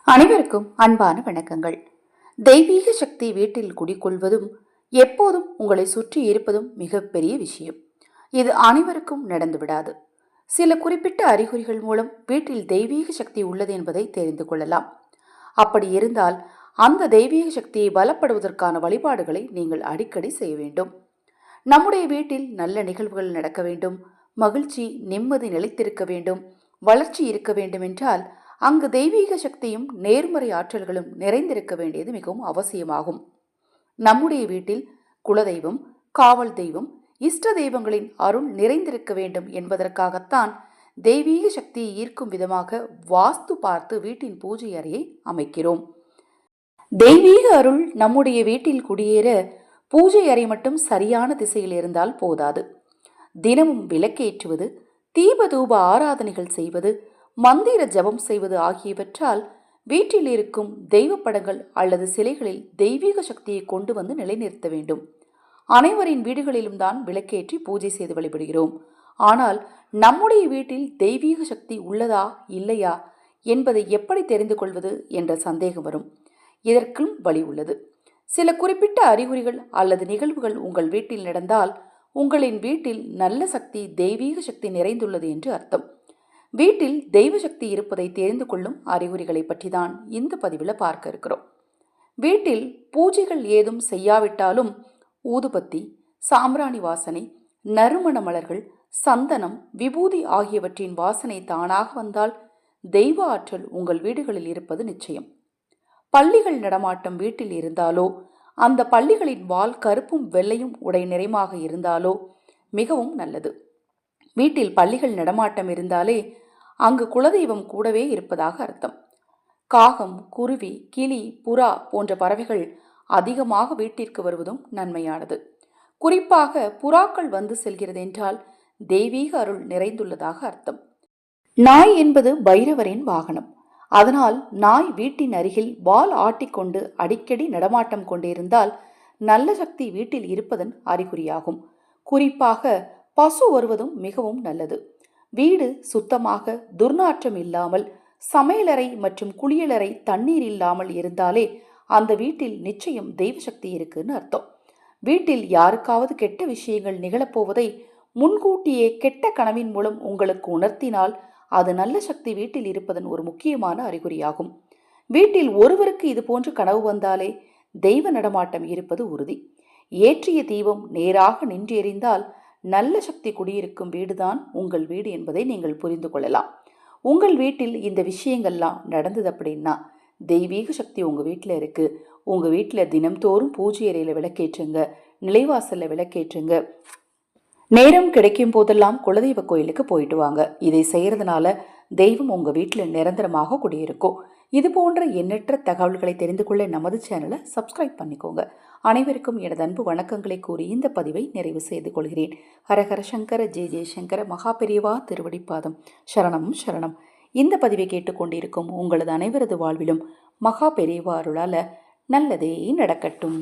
அனைவருக்கும் அன்பான வணக்கங்கள். தெய்வீக சக்தி வீட்டில் குடிக்கொள்வதும் எப்போதும் உங்களை சுற்றி இருப்பதும் மிகப்பெரிய விஷயம். இது அனைவருக்கும் நடந்துவிடாது. சில குறிப்பிட்ட அறிகுறிகள் மூலம் வீட்டில் தெய்வீக சக்தி உள்ளது என்பதை தெரிந்து கொள்ளலாம். அப்படி இருந்தால் அந்த தெய்வீக சக்தியை பலப்படுவதற்கான வழிபாடுகளை நீங்கள் அடிக்கடி செய்ய வேண்டும். நம்முடைய வீட்டில் நல்ல நிகழ்வுகள் நடக்க வேண்டும், மகிழ்ச்சி நிம்மதி நிலைத்திருக்க வேண்டும், வளர்ச்சி இருக்க வேண்டும் என்றால் அங்கு தெய்வீக சக்தியும் நேர்மறை ஆற்றல்களும் நிறைந்திருக்க வேண்டியது மிகவும் அவசியமாகும். நம்முடைய வீட்டில் குலதெய்வம், காவல் தெய்வம், இஷ்ட தெய்வங்களின் அருள் நிறைந்திருக்க வேண்டும் என்பதற்காகத்தான் தெய்வீக சக்தியை ஈர்க்கும் விதமாக வாஸ்து பார்த்து வீட்டின் பூஜை அறையை அமைக்கிறோம். தெய்வீக அருள் நம்முடைய வீட்டில் குடியேற பூஜை அறை மட்டும் சரியான திசையில் இருந்தால் போதாது. தினமும் விளக்கேற்றுவது, தீப தூப ஆராதனைகள் செய்வது, மந்திர ஜபம் செய்வது ஆகியவற்றால் வீட்டில் இருக்கும் தெய்வ படங்கள் அல்லது சிலைகளில் தெய்வீக சக்தியை கொண்டு வந்து நிலைநிறுத்த வேண்டும். அனைவரின் வீடுகளிலும் தான் விளக்கேற்றி பூஜை செய்து வழிபடுகிறோம். ஆனால் நம்முடைய வீட்டில் தெய்வீக சக்தி உள்ளதா இல்லையா என்பதை எப்படி தெரிந்து கொள்வது என்ற சந்தேகம் வரும். இதற்கும் வழி உள்ளது. சில குறிப்பிட்ட அறிகுறிகள் அல்லது நிகழ்வுகள் உங்கள் வீட்டில் நடந்தால் உங்களின் வீட்டில் நல்ல சக்தி, தெய்வீக சக்தி நிறைந்துள்ளது என்று அர்த்தம். வீட்டில் தெய்வ சக்தி இருப்பதை தெரிந்து கொள்ளும் அறிகுறிகளை பற்றி தான் இந்த பதிவில் பார்க்க இருக்கிறோம். வீட்டில் பூஜைகள் ஏதும் செய்யாவிட்டாலும் ஊதுபத்தி, சாம்பிராணி வாசனை, நறுமண மலர்கள், சந்தனம், விபூதி ஆகியவற்றின் வாசனை தானாக வந்தால் தெய்வ ஆற்றல் உங்கள் வீடுகளில் இருப்பது நிச்சயம். பள்ளிகள் நடமாட்டம் வீட்டில் இருந்தாலோ, அந்த பள்ளிகளின் வால் கருப்பும் வெள்ளையும் உடை நிறமாக இருந்தாலோ மிகவும் நல்லது. வீட்டில் பள்ளிகள் நடமாட்டம் இருந்தாலே அங்கு குலதெய்வம் கூடவே இருப்பதாக அர்த்தம். காகம், குருவி, கிளி, புறா போன்ற பறவைகள் அதிகமாக வீட்டிற்கு வருவதும் நன்மையானது. குறிப்பாக புறாக்கள் வந்து செல்கிறது என்றால் தெய்வீக அருள் நிறைந்துள்ளதாக அர்த்தம். நாய் என்பது பைரவரின் வாகனம். அதனால் நாய் வீட்டின் அருகில் வால் ஆட்டிக்கொண்டு அடிக்கடி நடமாட்டம் கொண்டிருந்தால் நல்ல சக்தி வீட்டில் இருப்பதன் அறிகுறியாகும். குறிப்பாக பசு வருவதும் மிகவும் நல்லது. வீடு சுத்தமாக, துர்நாற்றம் இல்லாமல், சமையலறை மற்றும் குளியலறை தண்ணீர் இல்லாமல் இருந்தாலே அந்த வீட்டில் நிச்சயம் தெய்வ சக்தி இருக்குன்னு அர்த்தம். வீட்டில் யாருக்காவது கெட்ட விஷயங்கள் நிகழப்போவதை முன்கூட்டியே கெட்ட கனவின் மூலம் உங்களுக்கு உணர்த்தினால் அது நல்ல சக்தி வீட்டில் இருப்பதன் ஒரு முக்கியமான அறிகுறியாகும். வீட்டில் ஒருவருக்கு இது போன்று கனவு வந்தாலே தெய்வ நடமாட்டம் இருப்பது உறுதி. ஏற்றிய தீபம் நேராக நின்று எறிந்தால் நல்ல சக்தி குடியிருக்கும் வீடுதான் உங்கள் வீடு என்பதை நீங்கள் புரிந்து கொள்ளலாம். உங்கள் வீட்டில் இந்த விஷயங்கள்லாம் நடந்தது அப்படின்னா தெய்வீக சக்தி உங்கள் வீட்டில் இருக்கு. உங்கள் வீட்டில் தினம்தோறும் பூஜை அறையில் விளக்கேற்றுங்க, நிலைவாசலில் விளக்கேற்றுங்க. நேரம் கிடைக்கும் போதெல்லாம் குலதெய்வ கோயிலுக்கு போயிட்டு வாங்க. இதை செய்யறதுனால தெய்வம் உங்கள் வீட்டில் நிரந்தரமாக குடியிருக்கும். இது போன்ற எண்ணற்ற தகவல்களை தெரிந்து கொள்ள நமது சேனலை சப்ஸ்கிரைப் பண்ணிக்கோங்க. அனைவருக்கும் எனது அன்பு வணக்கங்களை கூறி இந்த பதிவை நிறைவு செய்து கொள்கிறேன். ஹரஹர சங்கர, ஜெய ஜெயசங்கர, மகா பெரியவா திருவடிப்பாதம் சரணம் சரணம். இந்த பதிவை கேட்டுக்கொண்டிருக்கும் உங்களது அனைவரது வாழ்விலும் மகா பெரியவா அருளால நல்லதே நடக்கட்டும்.